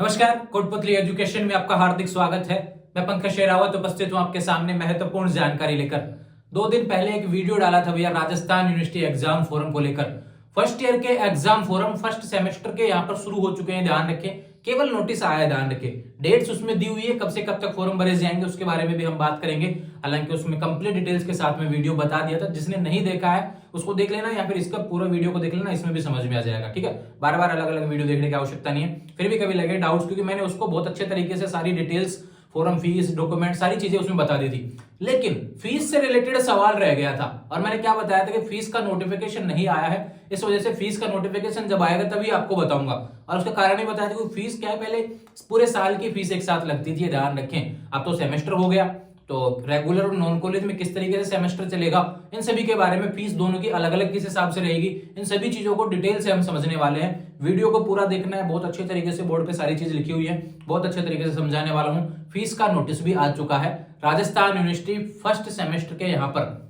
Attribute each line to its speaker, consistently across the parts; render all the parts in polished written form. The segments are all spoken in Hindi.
Speaker 1: नमस्कार, कोटपुतली एजुकेशन में आपका हार्दिक स्वागत है। मैं पंकज शेरावत उपस्थित हूं आपके सामने महत्वपूर्ण जानकारी लेकर। 2 दिन पहले एक वीडियो डाला था भैया राजस्थान यूनिवर्सिटी एग्जाम फोरम को लेकर। फर्स्ट ईयर के एग्जाम फोरम फर्स्ट सेमेस्टर के यहाँ पर शुरू हो चुके हैं, ध्यान रखें। केवल नोटिस आया है, ध्यान रखें। डेट्स उसमें दी हुई है, कब से कब तक फॉर्म भरे जाएंगे उसके बारे में भी हम बात करेंगे। हालांकि उसमें कंप्लीट डिटेल्स के साथ में वीडियो बता दिया था, जिसने नहीं देखा है उसको देख लेना या फिर इसका पूरा वीडियो को देख लेना, इसमें भी समझ में आ जाएगा। ठीक है, बार बार अलग अलग वीडियो देखने की आवश्यकता नहीं है। फिर भी कभी लगे डाउट्स, क्योंकि मैंने उसको बहुत अच्छे तरीके से सारी डिटेल्स, फॉर्म फीस, डॉक्यूमेंट, सारी चीजें उसमें बता दी थी। लेकिन फीस से रिलेटेड सवाल रह गया था और मैंने क्या बताया था कि फीस का नोटिफिकेशन नहीं आया है। इस वजह से फीस का नोटिफिकेशन जब आएगा तभी आपको बताऊंगा। और उसका कारण ही बताया था कि फीस क्या है, पहले पूरे साल की फीस एक साथ लगती थी, ध्यान रखें। अब तो सेमेस्टर हो गया, तो रेगुलर और नॉन कॉलेज में किस तरीके से सेमेस्टर चलेगा, इन सभी के बारे में, फीस दोनों की अलग अलग किस हिसाब से रहेगी, इन सभी चीजों को डिटेल से हम समझने वाले हैं। वीडियो को पूरा देखना है, बहुत अच्छे तरीके से बोर्ड पे सारी चीज लिखी हुई है, बहुत अच्छे तरीके से समझाने वाला हूं। फीस का नोटिस भी आ चुका है राजस्थान यूनिवर्सिटी फर्स्ट सेमेस्टर के, यहाँ पर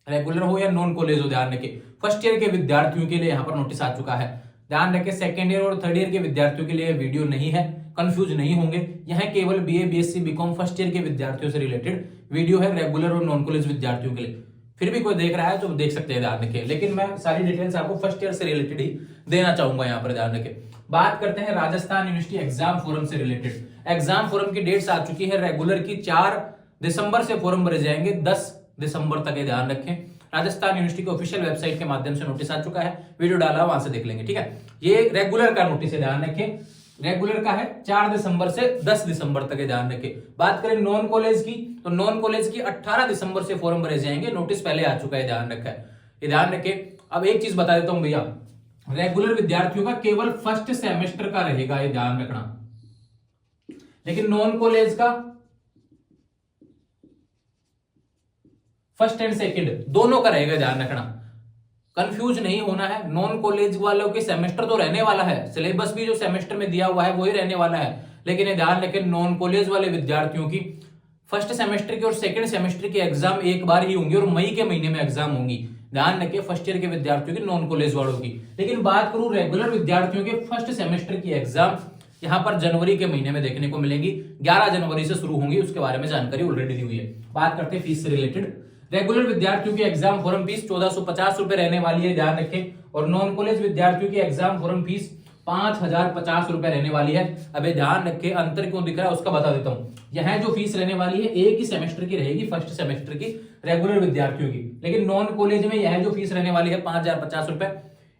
Speaker 1: रेगुलर हो या नॉन कॉलेज हो, ध्यान रखें। फर्स्ट ईयर के विद्यार्थियों के लिए यहाँ पर नोटिस आ चुका है, ध्यान रखें। सेकेंड ईयर और थर्ड ईयर के विद्यार्थियों के लिए वीडियो नहीं है, कंफ्यूज नहीं होंगे। यह केवल BA, BSc, BCom first year के विद्यार्थियों से रिलेटेड वीडियो है, रेगुलर और नॉन कॉलेज विद्यार्थियों के लिए। फिर भी कोई देख रहा है तो देख सकते हैं, ध्यान रखें। लेकिन मैं सारी डिटेल्स आपको फर्स्ट ईयर से रिलेटेड ही देना चाहूंगा यहाँ पर, ध्यान रखें। बात करते हैं राजस्थान यूनिवर्सिटी एग्जाम फोरम से रिलेटेड। एग्जाम फोरम की डेट्स आ चुकी है, रेगुलर की 4 दिसंबर से फॉर्म भरे जाएंगे, 10 दिसंबर तक, ध्यान रखें। राजस्थान यूनिवर्सिटी की ऑफिशियल वेबसाइट के माध्यम से नोटिस आ चुका है, वीडियो डाला वहां से देख लेंगे। ठीक है, ये रेगुलर का नोटिस है, ध्यान रखें। रेगुलर का है 4 दिसंबर से 10 दिसंबर तक, ध्यान रखें। बात करें नॉन कॉलेज की, तो नॉन कॉलेज की 18 दिसंबर से फॉर्म भरे जाएंगे, नोटिस पहले आ चुका है, ध्यान रखा है, ये ध्यान रखें। अब एक चीज बता देता हूं भैया, रेगुलर विद्यार्थियों का केवल फर्स्ट सेमेस्टर का रहेगा, ये ध्यान रखना। लेकिन नॉन कॉलेज का फर्स्ट एंड सेकंड दोनों का रहेगा, ध्यान रखना। कंफ्यूज नहीं होना है। नॉन कॉलेज वालों के सेमेस्टर तो रहने वाला है, सिलेबस भी जो सेमेस्टर में दिया हुआ है वही रहने वाला है। लेकिन ये ध्यान रखें, नॉन कॉलेज वाले विद्यार्थियों की फर्स्ट सेमेस्टर की और सेकंड सेमेस्टर की एग्जाम एक बार ही होंगी और मई के महीने में एग्जाम होंगी, ध्यान रखिए, फर्स्ट ईयर के विद्यार्थियों की, नॉन कॉलेज वालों की। लेकिन बात करूं रेगुलर विद्यार्थियों के फर्स्ट सेमेस्टर की एग्जाम, यहां पर जनवरी के महीने में देखने को मिलेगी, 11 जनवरी से शुरू होंगी, उसके बारे में जानकारी ऑलरेडी दी हुई है। बात करते हैं फीस से रिलेटेड। रेगुलर विद्यार्थियों की एग्जाम फॉर्म फीस 1450 रुपए रहने वाली है, ध्यान रखें। और नॉन कॉलेज विद्यार्थियों की एग्जाम फॉर्म फीस 5050 रुपए रहने वाली है। अबे ध्यान रखें, अंतर क्यों दिख रहा है उसका बता देता हूं। यह जो फीस रहने वाली है एक ही सेमेस्टर की रहेगी, फर्स्ट सेमेस्टर की, रेगुलर विद्यार्थियों की। लेकिन नॉन कॉलेज में यह जो फीस रहने वाली है 5050 रुपए,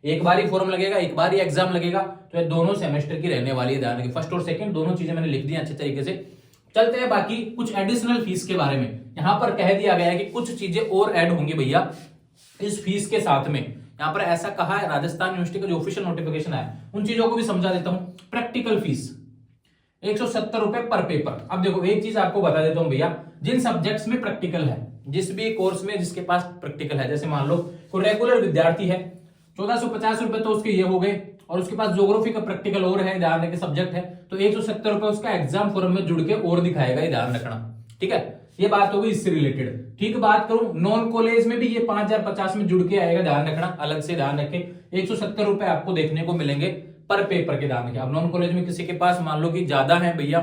Speaker 1: एक बार ही फॉर्म लगेगा, एक बार ही एग्जाम लगेगा, तो ये दोनों सेमेस्टर की रहने वाली है, ध्यान रखें। फर्स्ट और सेकंड दोनों चीजें मैंने लिख दी अच्छे तरीके से। चलते हैं बाकी कुछ एडिशनल फीस के बारे में। यहां पर कह दिया गया है कि कुछ चीजें और ऐड होंगी भैया इस फीस के साथ में। यहां पर ऐसा कहा है, राजस्थान यूनिवर्सिटी का जो ऑफिशियल नोटिफिकेशन है उन चीजों को भी समझा देता हूं। प्रैक्टिकल फीस 170 रुपए पर पेपर। अब देखो एक चीज आपको बता देता हूं भैया, जिन सब्जेक्ट्स में प्रैक्टिकल है, जिस भी कोर्स में जिसके पास प्रैक्टिकल है, जैसे मान लो कोई रेगुलर विद्यार्थी है, 1450 रुपए तो उसके ये हो गए, और उसके पास ज्योग्राफी का प्रैक्टिकल और है, ध्यान रखें, सब्जेक्ट है, तो 170 रुपए उसका एग्जाम फॉर्म में जुड़ के और दिखाएगा, ये ध्यान रखना। ठीक है, ये बात होगी इससे रिलेटेड। ठीक, बात करूं नॉन कॉलेज में भी ये 5050 में जुड़ के आएगा, ध्यान रखना, अलग से ध्यान रखें। 170 रुपए आपको देखने को मिलेंगे पर पेपर के, ध्यान रखें। अब नॉन कॉलेज में किसी के पास मान लो कि ज्यादा है भैया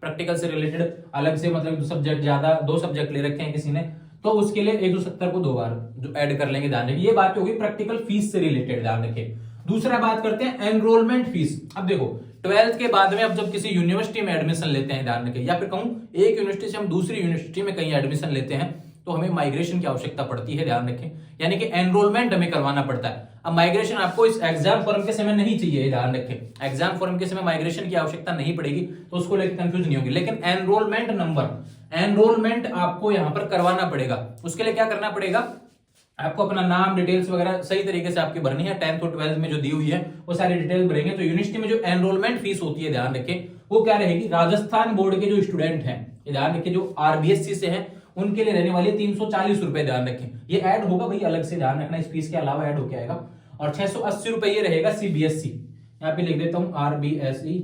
Speaker 1: प्रैक्टिकल से रिलेटेड, अलग से मतलब सब्जेक्ट ज्यादा, 2 सब्जेक्ट ले रखे हैं किसी ने, तो उसके लिए 170 को 2 बार जो ऐड कर लेंगे, ध्यान रखें। ये बात होगी प्रैक्टिकल फीस से रिलेटेड, ध्यान रखें। दूसरा बात करते हैं एनरोलमेंट फीस। अब देखो 12th के बाद में अब जब किसी यूनिवर्सिटी में एडमिशन लेते हैं, ध्यान रखें, या फिर कहूं एक यूनिवर्सिटी से हम दूसरी यूनिवर्सिटी में कहीं एडमिशन लेते हैं, तो हमें माइग्रेशन की आवश्यकता पड़ती है, ध्यान रखें, यानी कि एनरोलमेंट हमें करवाना पड़ता है। अब माइग्रेशन आपको इस एग्जाम फॉर्म के समय नहीं चाहिए, ध्यान रखें, एग्जाम फॉर्म के समय माइग्रेशन की आवश्यकता नहीं पड़ेगी, तो उसको लेकर कंफ्यूज नहीं होगी। लेकिन एनरोलमेंट नंबर, एनरोलमेंट आपको यहां पर करवाना पड़ेगा। उसके लिए क्या करना पड़ेगा, आपको अपना नाम, डिटेल्स वगैरह सही तरीके से आपकी भरनी है, 10th और 12th में जो दी हुई है वो सारी डिटेल भरेंगे। तो यूनिवर्सिटी में जो एनरोलमेंट फीस होती है, ध्यान रखें, वो क्या रहेगी, राजस्थान बोर्ड के जो स्टूडेंट हैं, ध्यान रखें, जो आरबीएससी से हैं, उनके लिए रहने वाली 340 रुपए, ध्यान रखें। ये ऐड होगा भाई अलग से, ध्यान रखना, इस फीस के अलावा ऐड होकर आएगा। और 680 रुपए ये रहेगा सीबीएसई, यहाँ पे लिख देता हूं आरबीएसई।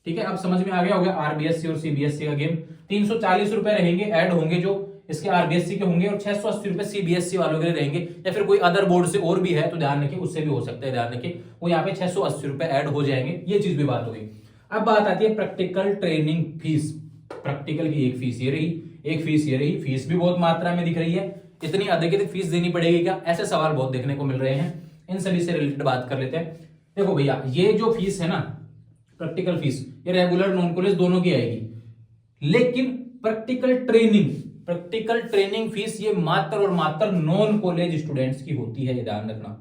Speaker 1: ठीक है, अब समझ में आ गया होगा आरबीएससी और सीबीएसई का गेम। 340 रुपए रहेंगे, ऐड होंगे, जो इसके आरबीएससी के होंगे और 680 रुपए सीबीएसई वालों के लिए रहेंगे, या फिर कोई अदर बोर्ड से और भी है तो ध्यान रखिए उससे भी हो सकता है, ध्यान रखिए वो यहाँ पे 680 रुपए ऐड हो जाएंगे। ये चीज भी बात हो गई। अब बात आती है प्रैक्टिकल ट्रेनिंग फीस। प्रैक्टिकल की एक फीस ये रही, एक फीस ये रही, फीस भी बहुत मात्रा में दिख रही है, इतनी अधिक फीस देनी पड़ेगी क्या, ऐसे सवाल बहुत देखने को मिल रहे हैं। इन सभी से रिलेटेड बात कर लेते हैं। देखो भैया ये जो फीस है ना प्रैक्टिकल फीस, ये रेगुलर नॉन कॉलेज दोनों की आएगी, लेकिन प्रैक्टिकल ट्रेनिंग फीस ये मात्र और मात्र नॉन कॉलेज स्टूडेंट्स की होती है, ये ध्यान रखना।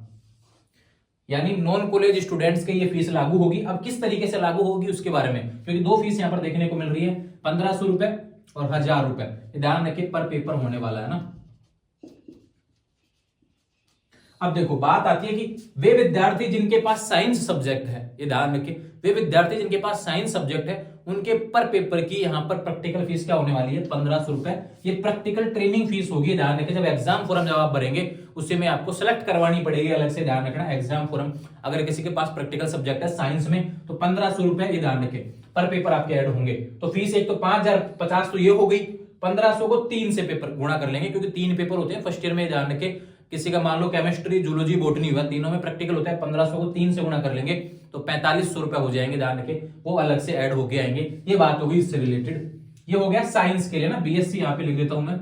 Speaker 1: यानी नॉन कॉलेज स्टूडेंट्स के ये फीस लागू होगी। अब किस तरीके से लागू होगी उसके बारे में, क्योंकि दो फीस यहां पर देखने को मिल रही है, 1500 रुपए और 1000 रुपए, ध्यान रखिए पर पेपर होने वाला है ना। अब देखो बात आती है कि वे विद्यार्थी जिनके पास साइंस सब्जेक्ट है, ये ध्यान रखिए, वे विद्यार्थी जिनके पास साइंस सब्जेक्ट है उनके पर पेपर की यहां पर प्रैक्टिकल फीस क्या होने वाली है, 1500 रुपए। ये प्रैक्टिकल ट्रेनिंग फीस होगी, ध्यान रखिए। जब एग्जाम फॉर्म जब आप भरेंगे उससे में आपको सिलेक्ट करवानी पड़ेगी अलग से, ध्यान रखना। एग्जाम फॉर्म अगर किसी के पास प्रैक्टिकल सब्जेक्ट है साइंस में तो 1500 रुपए, ये ध्यान रखिए, पर पेपर आपके ऐड होंगे। तो फीस एक तो 5050 तो ये हो गई, 1500 को 3 से पेपर गुणा कर लेंगे, क्योंकि 3 पेपर होते हैं फर्स्ट ईयर में, ध्यान रखिए। किसी का मान लो केमिस्ट्री, जूलॉजी, बॉटनी हुआ, तीनों में प्रैक्टिकल होता है, 1500 को 3 से गुणा कर लेंगे तो 4500 रुपए हो जाएंगे, ध्यान रखिए, वो अलग से ऐड होके आएंगे। ये बात होगी इससे रिलेटेड। ये हो गया साइंस के लिए ना, बीएससी यहां पे लिख देता हूं मैं,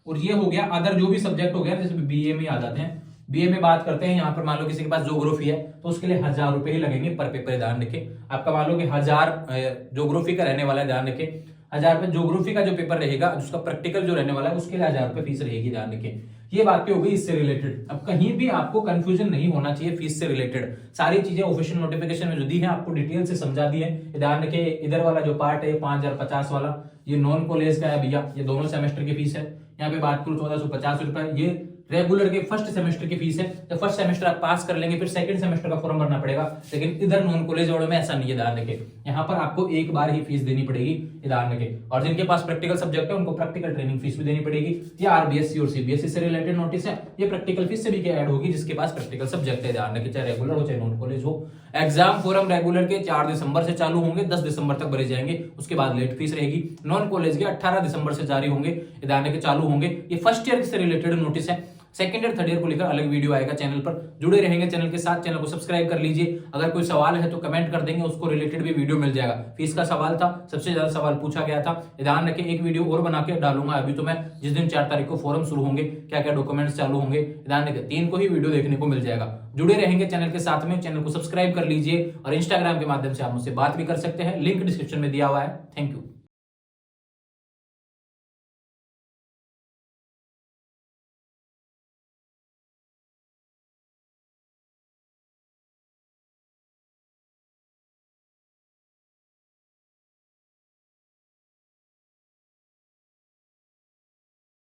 Speaker 1: और ये हो गया अदर जो भी सब्जेक्ट हो गया, जैसे बीए में आ जाते हैं। बीए में बात करते हैं, यहाँ पर मान लो किसी के पास ज्योग्राफी है तो उसके लिए 1000 रुपए ही लगेंगे पर पेपर, ध्यान रखिए। आपका मान लो कि 1000 ज्योग्राफी का रहने वाला है, ध्यान रखिए, 1000 रुपए ज्योग्राफी का जो पेपर रहेगा, उसका प्रैक्टिकल जो रहने वाला है उसके लिए 1000 रुपए फीस रहेगी, ध्यान रखिए। ये बातें हो गई इससे रिलेटेड। अब कहीं भी आपको कंफ्यूजन नहीं होना चाहिए फीस से रिलेटेड, सारी चीजें ऑफिशियल नोटिफिकेशन में जो दी है आपको डिटेल से समझा दी है। ध्यान रखिए इधर वाला जो पार्ट है 5050 वाला, ये नॉन कॉलेज का है भैया, ये दोनों सेमेस्टर की फीस है। यहाँ पे बात करूं 1450 रुपए, ये रेगुलर के फर्स्ट सेमेस्टर की फीस है। तो फर्स्ट सेमेस्टर आप पास कर लेंगे, फिर सेकंड सेमेस्टर का फॉर्म भरना पड़ेगा, लेकिन इधर नॉन कॉलेज वालों में ऐसा नहीं है, ध्यान रखें। यहाँ पर आपको एक बार ही फीस देनी पड़ेगी, ध्यान रखें। और जिनके पास प्रैक्टिकल सब्जेक्ट है उनको प्रैक्टिकल ट्रेनिंग फीस भी देनी पड़ेगी। ये आरबीएससी और सीबीएसई से रिलेटेड नोटिस है, ये प्रैक्टिकल फीस से भी क्या ऐड होगी जिसके पास प्रैक्टिकल सब्जेक्ट है, ध्यान रखें, चाहे रेगुलर हो चाहे नॉन कॉलेज हो। एग्जाम फॉर्म रेगुलर के 4 दिसंबर से चालू होंगे, 10 दिसंबर तक भरे जाएंगे, उसके बाद लेट फीस रहेगी। नॉन कॉलेज के 18 दिसंबर से जारी होंगे, ध्यान रखें, चालू होंगे। ये फर्स्ट ईयर से रिलेटेड नोटिस है, सेकंड ईयर थर्ड ईयर को लेकर अलग वीडियो आएगा चैनल पर, जुड़े रहेंगे चैनल के साथ। चैनल को सब्सक्राइब कर लीजिए। अगर कोई सवाल है तो कमेंट कर देंगे, उसको रिलेटेड भी वीडियो मिल जाएगा। फीस का सवाल था, सबसे ज्यादा सवाल पूछा गया था, ध्यान रखें। एक वीडियो और बना के डालूंगा अभी तो मैं, जिस दिन 4 तारीख को फॉर्म शुरू होंगे, क्या क्या डॉक्यूमेंट्स चालू होंगे, ध्यान रखें, 3 को ही वीडियो देखने को मिल जाएगा। जुड़े रहेंगे चैनल के साथ में, चैनल को सब्सक्राइब कर लीजिए और इंस्टाग्राम के माध्यम से आप मुझसे बात भी कर सकते हैं, लिंक डिस्क्रिप्शन में दिया हुआ है। Thank you.